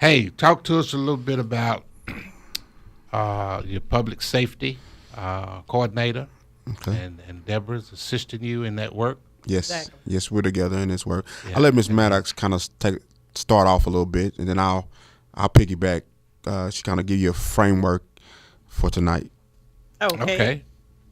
Hey, talk to us a little bit about your public safety coordinator, Okay. and Deborah's assisting you in that work. Yes. Exactly. Yes, we're together in this work. Yeah, I'll let Miss and Maddox kind of start off a little bit, and then I'll piggyback. She kind of give you a framework for tonight. Okay. okay,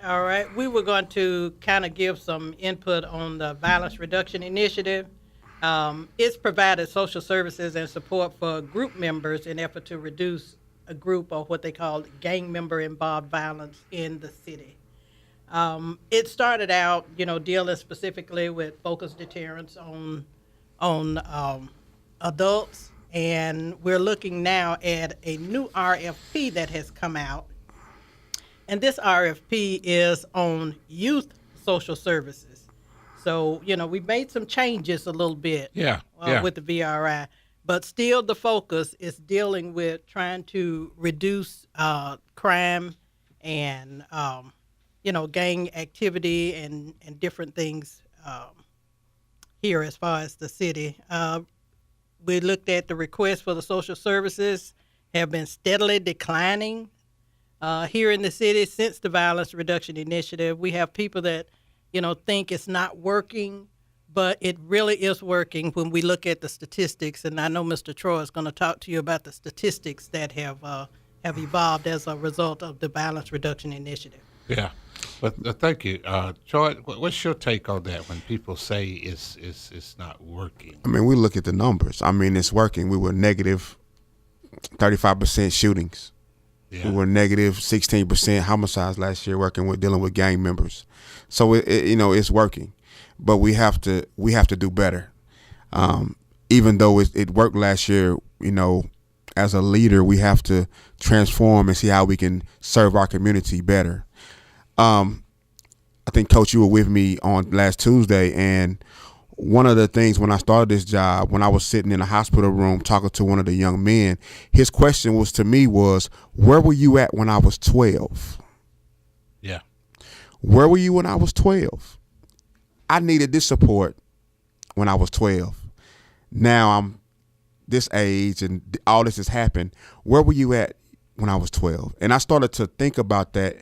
All right. We were going to kind of give some input on the violence reduction initiative. It's provided social services and support for group members in effort to reduce a group of what they call gang member involved violence in the city. It started out, dealing specifically with focused deterrence on adults, and we're looking now at a new RFP that has come out, and this RFP is on youth social services. So, we've made some changes a little bit yeah. with the VRI, but still the focus is dealing with trying to reduce crime and, gang activity and different things here as far as the city. We looked at the requests for the social services have been steadily declining here in the city since the violence reduction initiative. We have people that, think it's not working, but it really is working when we look at the statistics. And I know Mr. Troy is going to talk to you about the statistics that have evolved as a result of the violence reduction initiative. Yeah, but thank you, Troy. What's your take on that when people say it's not working? I mean, we look at the numbers. I mean, it's working. We were negative 35% shootings. Yeah. We were negative 16% homicides last year, dealing with gang members. So it's working, but we have to do better. Even though it worked last year, as a leader, we have to transform and see how we can serve our community better. I think, Coach, you were with me on last Tuesday, and one of the things when I started this job, when I was sitting in a hospital room talking to one of the young men, his question was, where were you at when I was 12? Yeah. Where were you when I was 12? I needed this support when I was 12. Now I'm this age and all this has happened. Where were you at when I was 12? And I started to think about that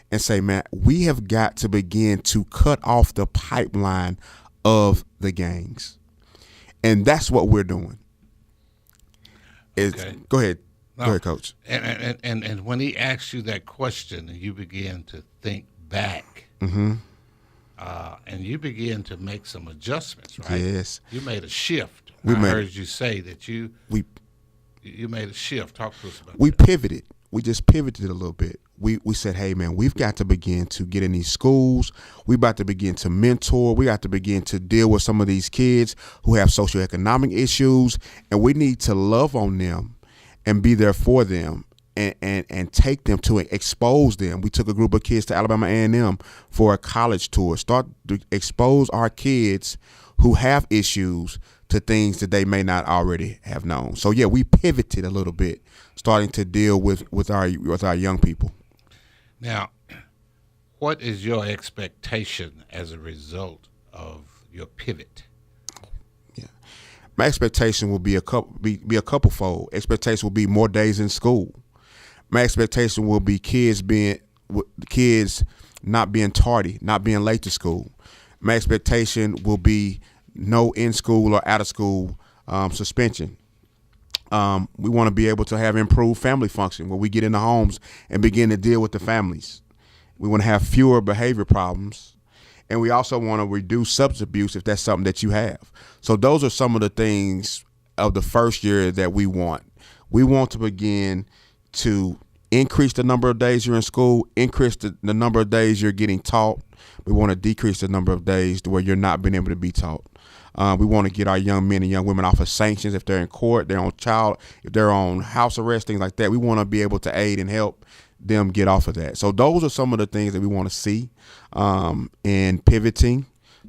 and say, man, we have got to begin to cut off the pipeline of the gangs. And that's what we're doing. Okay. Go ahead. No. Go ahead, Coach. And when he asks you that question and you begin to think back, Mm-hmm. and you begin to make some adjustments, right? Yes. You made a shift. We I made- heard you say that you made a shift. Talk to us about We that. pivoted. We just pivoted a little bit. We said, hey, man, we've got to begin to get in these schools. We about to begin to mentor. We got to begin to deal with some of these kids who have socioeconomic issues, and we need to love on them and be there for them and take them to expose them. We took a group of kids to Alabama A&M for a college tour, start to expose our kids who have issues to things that they may not already have known. So yeah, we pivoted a little bit, starting to deal with our young people. Now, what is your expectation as a result of your pivot? Yeah, my expectation will be a couple fold. Expectation will be more days in school. My expectation will be kids not being tardy, not being late to school. My expectation will be no in school or out of school suspension. We want to be able to have improved family function where we get in the homes and begin to deal with the families. We want to have fewer behavior problems, and we also want to reduce substance abuse if that's something that you have. So those are some of the things of the first year that we want. We want to begin to increase the number of days you're in school, increase the number of days you're getting taught. We want to decrease the number of days to where you're not being able to be taught. We want to get our young men and young women off of sanctions if they're in court, if they're on house arrest, things like that. We want to be able to aid and help them get off of that. So those are some of the things that we want to see in pivoting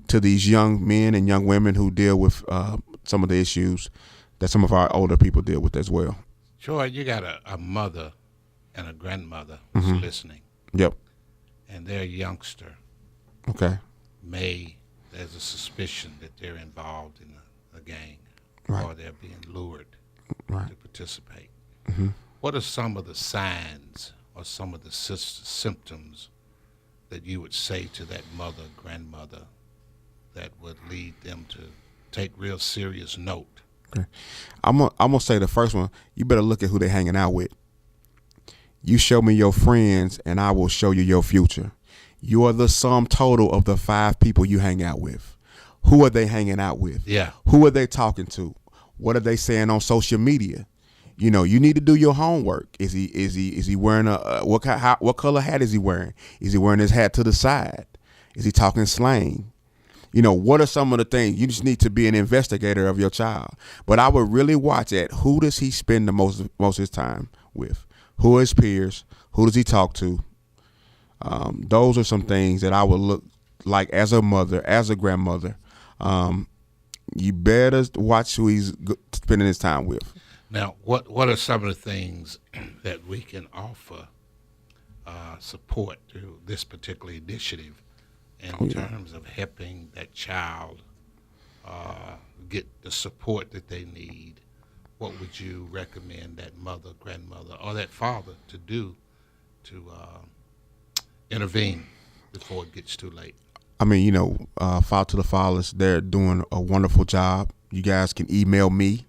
to these young men and young women who deal with some of the issues that some of our older people deal with as well. Joy, you got a mother and a grandmother who's listening, Yep. and their youngster Okay. there's a suspicion that they're involved in a gang, Right. or they're being lured. Right. to participate. Mm-hmm. What are some of the signs or some of the symptoms that you would say to that mother, grandmother, that would lead them to take real serious note? Okay. I'm gonna say the first one. You better look at who they're hanging out with. You show me your friends, and I will show you your future. You are the sum total of the 5 people you hang out with. Who are they hanging out with? Yeah. Who are they talking to? What are they saying on social media? You know, you need to do your homework. Is he wearing what color hat is he wearing? Is he wearing his hat to the side? Is he talking slang? You know, what are some of the things? You just need to be an investigator of your child. But I would really watch at who does he spend the most of his time with? Who are his peers? Who does he talk to? Those are some things that I would look like as a mother, as a grandmother. You better watch who he's spending his time with. Now, what are some of the things that we can offer support to this particular initiative in terms of helping that child get the support that they need? What would you recommend that mother, grandmother, or that father to do to intervene before it gets too late? I mean, you know, Father to the Fathers, they're doing a wonderful job. You guys can email me.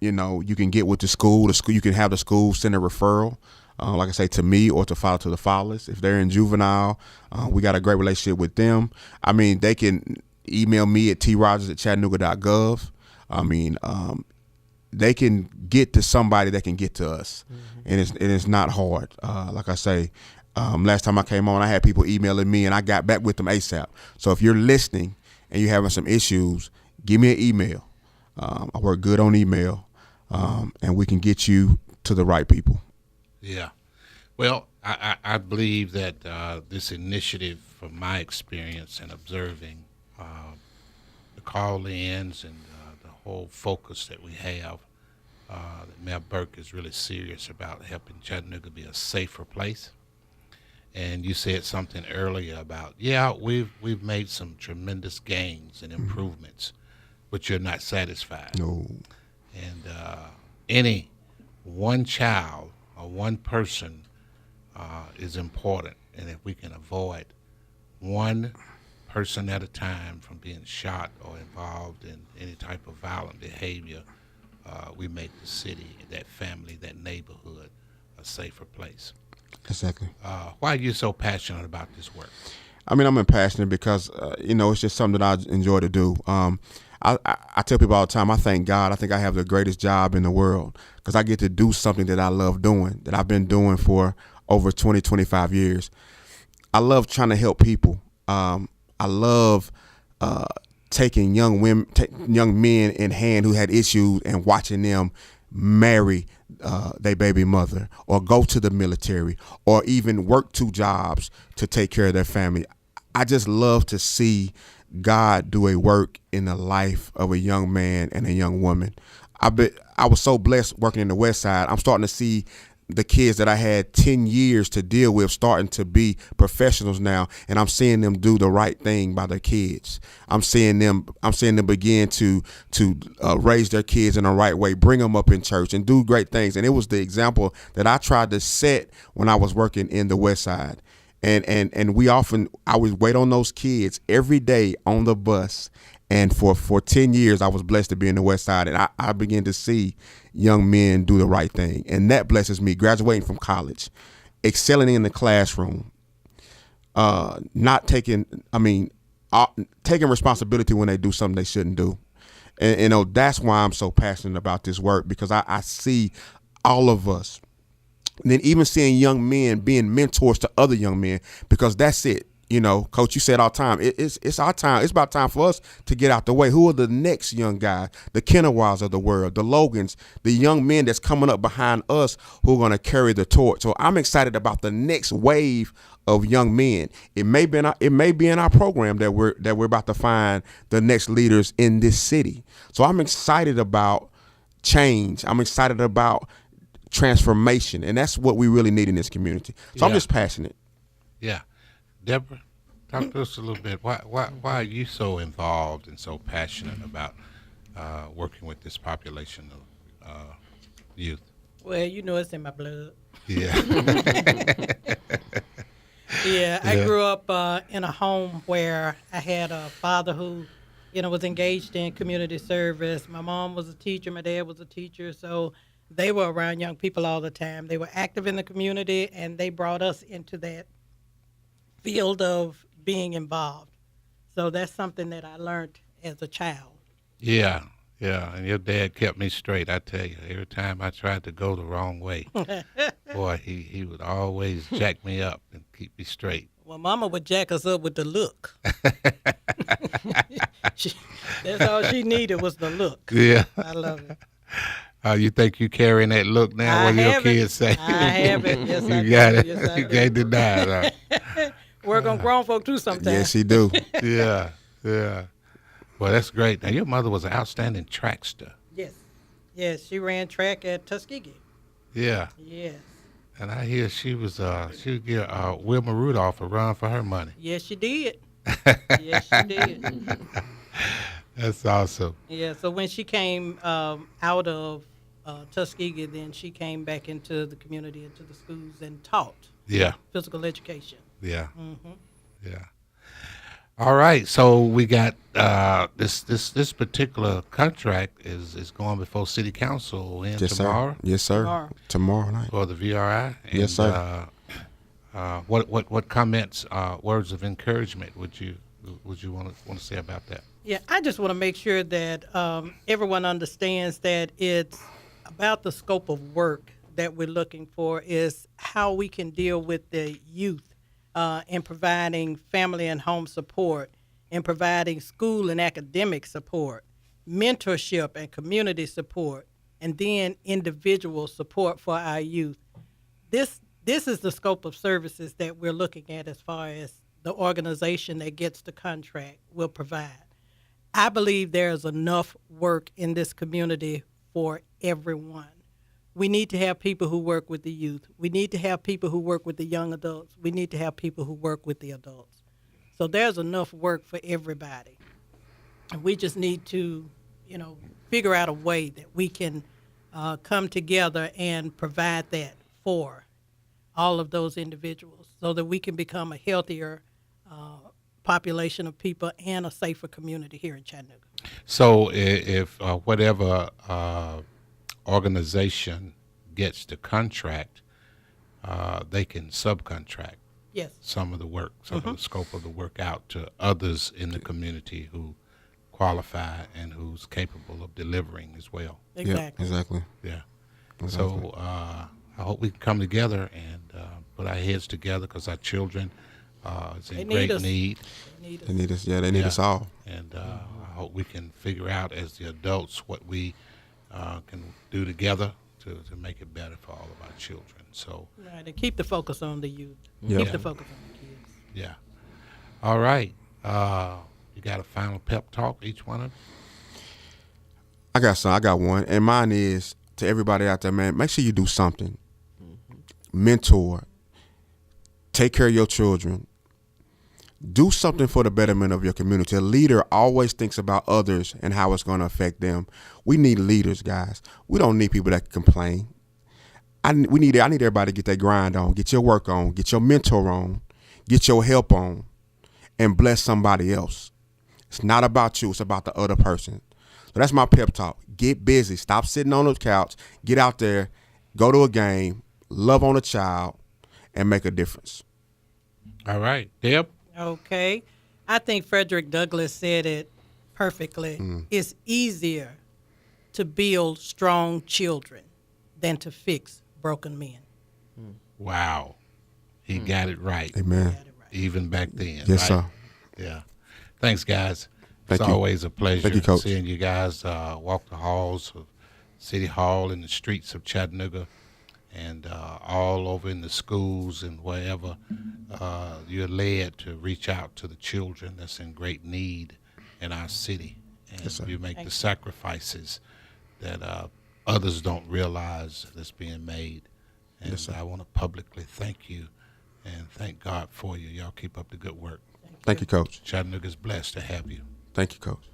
You know, you can get with the school. You can have the school send a referral, like I say, to me or to Father to the Fathers. If they're in juvenile, we got a great relationship with them. I mean, they can email me at trogers@chattanooga.gov. I mean, they can get to somebody that can get to us, and it's not hard. Like I say, last time I came on, I had people emailing me, and I got back with them ASAP. So if you're listening and you're having some issues, give me an email. I work good on email, and we can get you to the right people. Yeah. Well, I believe that this initiative, from my experience and observing the call-ins and the whole focus that we have, that Mayor Burke is really serious about helping Chattanooga be a safer place. And you said something earlier about, we've made some tremendous gains and improvements, but you're not satisfied. No. And any one child or one person is important. And if we can avoid one person at a time from being shot or involved in any type of violent behavior, we make the city, that family, that neighborhood a safer place. Exactly. Why are you so passionate about this work? I mean, I'm passionate because, it's just something that I enjoy to do. I tell people all the time, I thank God. I think I have the greatest job in the world because I get to do something that I love doing, that I've been doing for over 20, 25 years. I love trying to help people. I love taking young men in hand who had issues and watching them marry their baby mother or go to the military or even work 2 jobs to take care of their family. I just love to see God do a work in the life of a young man and a young woman. I was so blessed working in the West Side. I'm starting to see the kids that I had 10 years to deal with starting to be professionals now, and I'm seeing them do the right thing by their kids. I'm seeing them begin to raise their kids in the right way, bring them up in church and do great things. And it was the example that I tried to set when I was working in the West Side. And I would wait on those kids every day on the bus. And for 10 years, I was blessed to be in the West Side, and I began to see young men do the right thing. And that blesses me, graduating from college, excelling in the classroom, taking responsibility when they do something they shouldn't do. And that's why I'm so passionate about this work, because I see all of us. And then even seeing young men being mentors to other young men, because that's it. You know, Coach, you said all the time, it's our time. It's about time for us to get out the way. Who are the next young guys, the Kennewiles of the world, the Logans, the young men that's coming up behind us who are going to carry the torch? So I'm excited about the next wave of young men. It may be in our program that we're about to find the next leaders in this city. So I'm excited about change. I'm excited about transformation, and that's what we really need in this community. So I'm just passionate. Yeah. Deborah, talk to us a little bit. Why are you so involved and so passionate about working with this population of youth? Well, you know it's in my blood. Yeah. Yeah, I Yeah. grew up in a home where I had a father who, was engaged in community service. My mom was a teacher, my dad was a teacher, so they were around young people all the time. They were active in the community, and they brought us into that field of being involved. So that's something that I learned as a child. Yeah. Yeah. And your dad kept me straight, I tell you. Every time I tried to go the wrong way, boy, he would always jack me up and keep me straight. Well, Mama would jack us up with the look. She, that's all she needed was the look. Yeah. I love it. You think you carrying that look now? I What do your have it. kids say? I have it. Yes, I You got do. it. Yes, I You do. can't deny it. Huh? Work on grown folk too sometimes. Yes, he do. Yeah. Yeah. Well, that's great. Now, your mother was an outstanding trackster. Yes. Yes, she ran track at Tuskegee. Yeah. Yes. And I hear she would give Wilma Rudolph a run for her money. Yes, she did. Yes, she did. That's awesome. Yeah, so when she came out of Tuskegee, then she came back into the community, into the schools, and taught Yeah. physical education. Yeah. Mm-hmm. Yeah. All right. So we got this particular contract is going before City Council in Yes, tomorrow sir. Yes, sir. Tomorrow. Tomorrow night. for the VRI. And, Yes, sir. What comments, words of encouragement would you want to say about that? Yeah, I just want to make sure that everyone understands that it's about the scope of work that we're looking for is how we can deal with the youth in providing family and home support, in providing school and academic support, mentorship and community support, and then individual support for our youth. This is the scope of services that we're looking at as far as the organization that gets the contract will provide. I believe there's enough work in this community for everyone. We need to have people who work with the youth. We need to have people who work with the young adults. We need to have people who work with the adults. So there's enough work for everybody. And we just need to, figure out a way that we can come together and provide that for all of those individuals so that we can become a healthier population of people and a safer community here in Chattanooga. So if whatever organization gets the contract, they can subcontract Yes. some of the work, some of the scope of the work out to others in the community who qualify and who's capable of delivering as well. Exactly. Yeah, exactly. Yeah. Exactly. So I hope we can come together and put our heads together because our children is They in need great us. need. They need us. They need us. Yeah, they need Yeah. us all. And I hope we can figure out as the adults what we can do together to make it better for all of our children. So, Right, and keep the focus on the youth. Yeah. Keep the focus on the kids. yeah. All right. You got a final pep talk, each one of you? I got some. I got one, and mine is to everybody out there, man. Make sure you do something. Mentor. Take care of your children. Do something for the betterment of your community. A leader always thinks about others and how it's going to affect them. We need leaders, guys. We don't need people that complain. I need everybody to get their grind on, get your work on, get your mentor on, get your help on, and bless somebody else. It's not about you. It's about the other person. So that's my pep talk. Get busy. Stop sitting on the couch. Get out there. Go to a game. Love on a child, and make a difference. All right. Deb? Okay. I think Frederick Douglass said it perfectly. It's easier to build strong children than to fix broken men. Wow. He got it right. Amen. Got it right. Even back then. Yes, right? sir. Yeah. Thanks, guys. Thank It's you. always a pleasure Thank you, Coach. seeing you guys walk the halls of City Hall and the streets of Chattanooga and all over in the schools and wherever you're led to reach out to the children that's in great need in our city. And Yes, sir. you make Thank the you. sacrifices that others don't realize that's being made. And Yes, sir. I want to publicly thank you and thank God for you. Y'all keep up the good work. Thank you, Coach. Chattanooga's blessed to have you. Thank you, Coach.